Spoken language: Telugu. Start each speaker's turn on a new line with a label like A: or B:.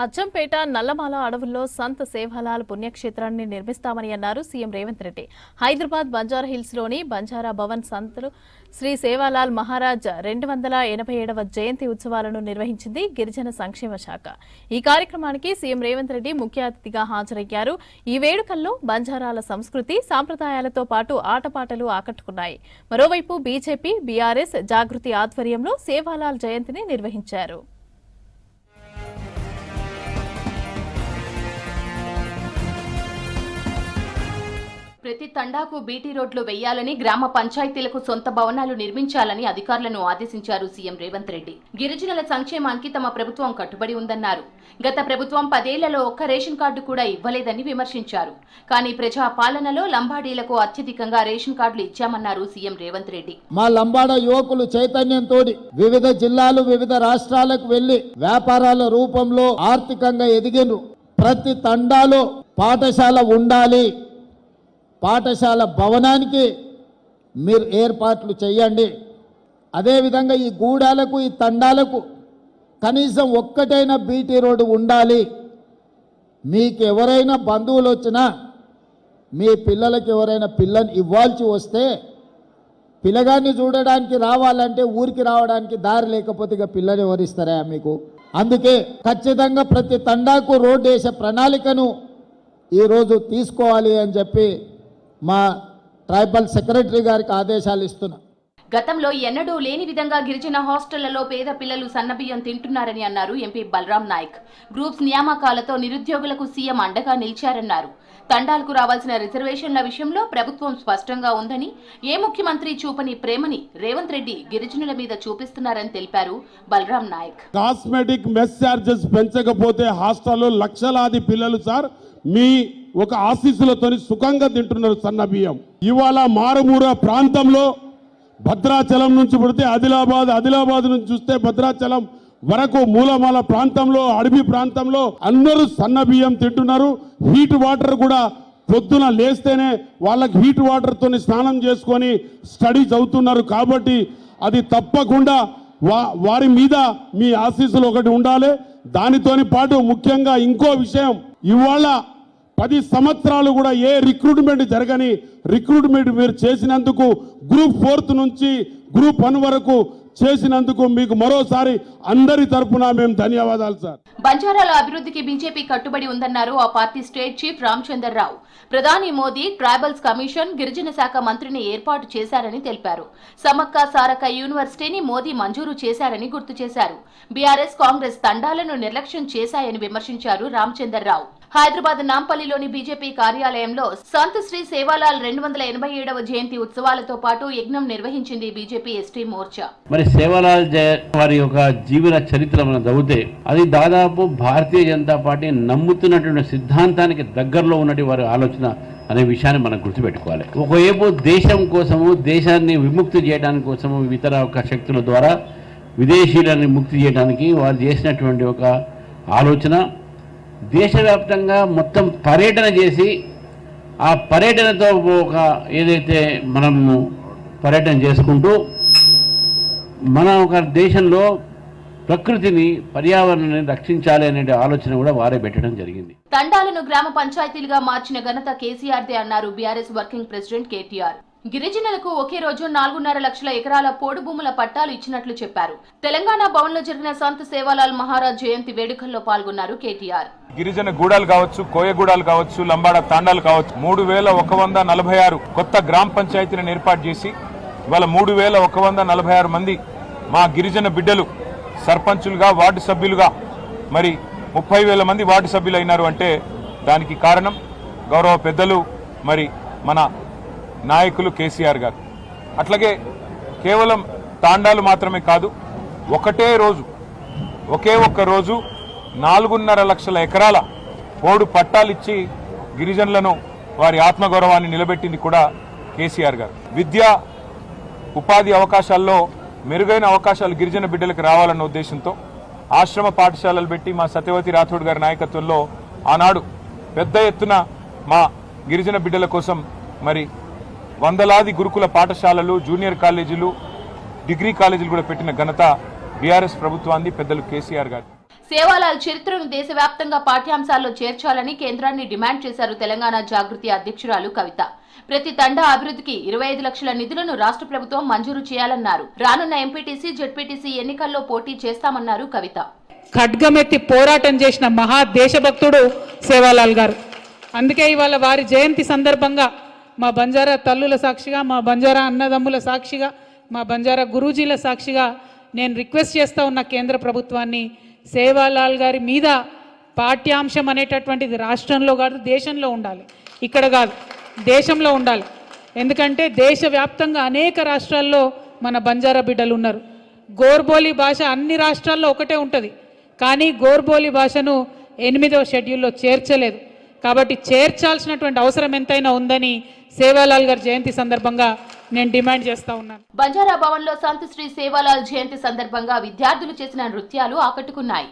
A: అచ్చంపేట నల్లమాల అడవుల్లో సంత్ సేవాలాల్ పుణ్యక్షేత్రాన్ని నిర్మిస్తామని అన్నారు సీఎం రేవంత్ రెడ్డి. హైదరాబాద్ బంజారా హిల్స్ లోని బంజారా భవన్ సంత్ శ్రీ సేవాలాల్ మహారాజ్ 287వ జయంతి ఉత్సవాలను నిర్వహించింది గిరిజన సంక్షేమ శాఖ. ఈ కార్యక్రమానికి సీఎం రేవంత్ రెడ్డి ముఖ్య అతిథిగా హాజరయ్యారు. ఈ వేడుకల్లో బంజారాల సంస్కృతి సాంప్రదాయాలతో పాటు ఆటపాటలు ఆకట్టుకున్నాయి. మరోవైపు బీజేపీ బీఆర్ఎస్ జాగృతి ఆధ్వర్యంలో సేవాలాల్ జయంతిని నిర్వహించారు.
B: ప్రతి తండాకు బీటీ రోడ్లు వేయాలని, గ్రామ పంచాయతీలకు సొంత భవనాలు నిర్మించాలని అధికారులను ఆదేశించారు సీఎం రేవంత్ రెడ్డి. గిరిజనుల సంక్షేమానికి తమ ప్రభుత్వం కట్టుబడి ఉందన్నారు. గత ప్రభుత్వం 10 ఏళ్లలో ఒక్క రేషన్ కార్డు కూడా ఇవ్వలేదని విమర్శించారు. కానీ ప్రజా పాలనలో లంబాడీలకు అత్యధికంగా రేషన్ కార్డులు ఇచ్చామన్నారు సీఎం రేవంత్ రెడ్డి.
C: మా లంబాడ యువకులు చైతన్యంతో వివిధ జిల్లాలు, వివిధ రాష్ట్రాలకు వెళ్లి వ్యాపారాల రూపంలో ఆర్థికంగా ఎదిగినరు. ప్రతి తండాలో పాఠశాల ఉండాలి, పాఠశాల భవనానికి మీరు ఏర్పాట్లు చేయండి. అదేవిధంగా ఈ గూడాలకు, ఈ తండాలకు కనీసం ఒక్కటైనా బీటీ రోడ్డు ఉండాలి. మీకు ఎవరైనా బంధువులు వచ్చినా, మీ పిల్లలకి ఎవరైనా పిల్లని ఇవ్వాల్సి వస్తే పిల్లగాన్ని చూడడానికి రావాలంటే ఊరికి రావడానికి దారి లేకపోతే ఇక పిల్లని ఎవరిస్తారా మీకు? అందుకే ఖచ్చితంగా ప్రతి తండాకు రోడ్డు వేసే ప్రణాళికను ఈరోజు తీసుకోవాలి అని చెప్పి మా ట్రైబల్ సెక్రటరీ గారికి ఆదేశాలు ఇస్తున్నా.
B: గతంలో ఎన్నడూ లేని విధంగా గిరిజన హాస్టళ్లలో పేద పిల్లలు సన్నబియ్యం తింటున్నారని అన్నారు ఎంపీ బలరాం నాయక్. గ్రూప్స్ నియామకాలతో నిరుద్యోగులకు సీఎం అండగా నిలిచారన్నారు. తండాలకు రావాల్సిన రిజర్వేషన్ల విషయంలో ప్రభుత్వం స్పష్టంగా ఉందని, ఏ ముఖ్యమంత్రి చూపని ప్రేమని రేవంత్ రెడ్డి గిరిజనుల మీద చూపిస్తున్నారని తెలిపారు Balram Naik.
D: Cosmetic mess charges పెంచకపోతే హాస్టల్లో లక్షలాది పిల్లలు సార్ మీ ఒక ఆశీస్సులతోని సుఖంగా తింటున్నారు సన్న బియ్యం. ఇవాళ మారుమూర ప్రాంతంలో భద్రాచలం నుంచి పుడితే ఆదిలాబాద్ నుంచి చూస్తే భద్రాచలం వరకు మూలమాల ప్రాంతంలో, అడవి ప్రాంతంలో అందరూ సన్న బియ్యం తింటున్నారు. హీట్ వాటర్ కూడా పొద్దున లేస్తేనే వాళ్ళకి హీట్ వాటర్తో స్నానం చేసుకొని స్టడీస్ అవుతున్నారు. కాబట్టి అది తప్పకుండా వారి మీద మీ ఆశీస్సులు ఒకటి ఉండాలి. దానితోని పాటు ముఖ్యంగా ఇంకో విషయం, ఇవాళ 10 సంవత్సరాలు కూడా ఏ రిక్రూట్మెంట్ జరగని రిక్రూట్మెంట్ మీరు చేసినందుకు, గ్రూప్ 4 నుంచి గ్రూప్ 1 వరకు చేసినందుకు మీకు మరోసారి అందరి తరపున మేము ధన్యవాదాలు సార్.
B: బంజారాల అభివృద్ధికి బీజేపీ కట్టుబడి ఉందన్నారు ఆ పార్టీ స్టేట్ చీఫ్ రామచంద్రరావు. ప్రధాని మోదీ ట్రైబల్స్ కమిషన్, గిరిజన శాఖ మంత్రిని ఏర్పాటు చేశారని తెలిపారు. సమక్క సారక్క యూనివర్సిటీని మోదీ మంజూరు చేశారని గుర్తు చేశారు. బీఆర్ఎస్, కాంగ్రెస్ తండాలను నిర్లక్ష్యం చేశాయని విమర్శించారు రామచంద్రరావు. హైదరాబాద్ నాంపల్లిలోని బీజేపీ కార్యాలయంలో సంత్ శ్రీ సేవాలాల్ 287వ జయంతి ఉత్సవాలతో పాటు యజ్ఞం నిర్వహించింది బీజేపీ ఎస్టీ మోర్చా.
E: మరి సేవాలాల్ వారి యొక్క జీవన చరిత్ర మనం చదివితే అది దాదాపు భారతీయ జనతా పార్టీ నమ్ముతున్నటువంటి సిద్ధాంతానికి దగ్గరలో ఉన్నటువంటి వారి ఆలోచన అనే విషయాన్ని మనం గుర్తుపెట్టుకోవాలి. ఒకవైపు దేశం కోసము, దేశాన్ని విముక్తి చేయడానికి కోసము ఇతర ఒక శక్తుల ద్వారా విదేశీయులని ముక్తి చేయడానికి వారు చేసినటువంటి ఒక ఆలోచన, దేశవ్యాప్తంగా మొత్తం పర్యటన చేసి ఆ పర్యటనతో ఒక ఏదైతే మనము పర్యటన చేసుకుంటూ మన ఒక దేశంలో ప్రకృతిని, పర్యావరణాన్ని రక్షించాలి అనే ఆలోచన కూడా వారే పెట్టడం జరిగింది.
B: తండాలను గ్రామ పంచాయతీలుగా మార్చిన ఘనత కేసీఆర్దే అన్నారు బీఆర్ఎస్ వర్కింగ్ ప్రెసిడెంట్ కేటీఆర్. గిరిజనులకు ఒకే రోజు 4.5 లక్షల ఎకరాల పోడు భూముల పట్టాలు ఇచ్చినట్లు చెప్పారు. తెలంగాణ భవన్ లో జరిగిన సంత్ సేవాలాల్ మహారాజ్ జయంతి వేడుకల్లో పాల్గొన్నారు కేటీఆర్.
F: గిరిజన గూడాలు కావచ్చు, కోయగూడాలు కావచ్చు, లంబాడ తాండాలు కావచ్చు, 3146 కొత్త గ్రామ పంచాయతీలను ఏర్పాటు చేసి ఇవాళ 3146 మంది మా గిరిజన బిడ్డలు సర్పంచులుగా, వార్డు సభ్యులుగా, మరి 30,000 మంది వార్డు సభ్యులు అయినారు. అంటే దానికి కారణం గౌరవ పెద్దలు, మరి మన నాయకులు కేసీఆర్ గారు. అట్లాగే కేవలం తాండాలు మాత్రమే కాదు, ఒకే ఒక్క రోజు 4.5 లక్షల ఎకరాల పోడు పట్టాలిచ్చి గిరిజనులను, వారి ఆత్మగౌరవాన్ని నిలబెట్టింది కూడా కేసీఆర్ గారు. విద్యా ఉపాధి అవకాశాల్లో మెరుగైన అవకాశాలు గిరిజన బిడ్డలకు రావాలన్న ఉద్దేశంతో ఆశ్రమ పాఠశాలలు పెట్టి మా సత్యవతి రాథోడ్ గారి నాయకత్వంలో ఆనాడు పెద్ద ఎత్తున మా గిరిజన బిడ్డల కోసం మరి వందలాది గురుకుల పాఠశాలలు, జూనియర్ కాలేజీలు, డిగ్రీ కాలేజీలు కూడా పెట్టిన ఘనత బీఆర్ఎస్ ప్రభుత్వాన్ని, పెద్దలు కేసీఆర్ గారు.
B: సేవాలాల్ చరిత్రను దేశవ్యాప్తంగా పాఠ్యాంశాల్లో చేర్చాలని కేంద్రాన్ని డిమాండ్ చేశారు తెలంగాణ జాగృతి అధ్యక్షురాలు కవిత. ప్రతి తండా అభివృద్ధికి 25 లక్షల నిధులను రాష్ట్ర ప్రభుత్వం మంజూరు చేయాలన్నారు. రానున్న ఎంపీటీసీ, జెడ్పీటీసీ ఎన్నికల్లో పోటీ చేస్తామన్నారు కవిత.
G: ఖడ్గమెత్తి పోరాటం చేసిన మహా దేశభక్తుడు సేవాలాల్ గారు. అందుకే ఇవాళ వారి జయంతి సందర్భంగా మా బంజారా తల్లుల సాక్షిగా, మా బంజారా అన్నదమ్ముల సాక్షిగా, మా బంజారా గురూజీల సాక్షిగా నేను రిక్వెస్ట్ చేస్తూ ఉన్న కేంద్ర ప్రభుత్వాన్ని, సేవాలాల్ గారి మీద పాఠ్యాంశం అనేటటువంటిది రాష్ట్రంలో కాదు దేశంలో ఉండాలి. ఇక్కడ కాదు, దేశంలో ఉండాలి. ఎందుకంటే దేశవ్యాప్తంగా అనేక రాష్ట్రాల్లో మన బంజారా బిడ్డలు ఉన్నారు. గోర్బోలి భాష అన్ని రాష్ట్రాల్లో ఒకటే ఉంటుంది, కానీ గోర్బోలి భాషను 8వ షెడ్యూల్లో చేర్చలేదు. కాబట్టి చేర్చాల్సినటువంటి అవసరం ఎంతైనా ఉందని సేవాలాల్ గారి జయంతి సందర్భంగా నేను డిమాండ్ చేస్తా ఉన్నాను.
B: బంజారా భవన్లో సంత్ శ్రీ సేవాలాల్ జయంతి సందర్భంగా విద్యార్థులు చేసిన నృత్యాలు ఆకట్టుకున్నాయి.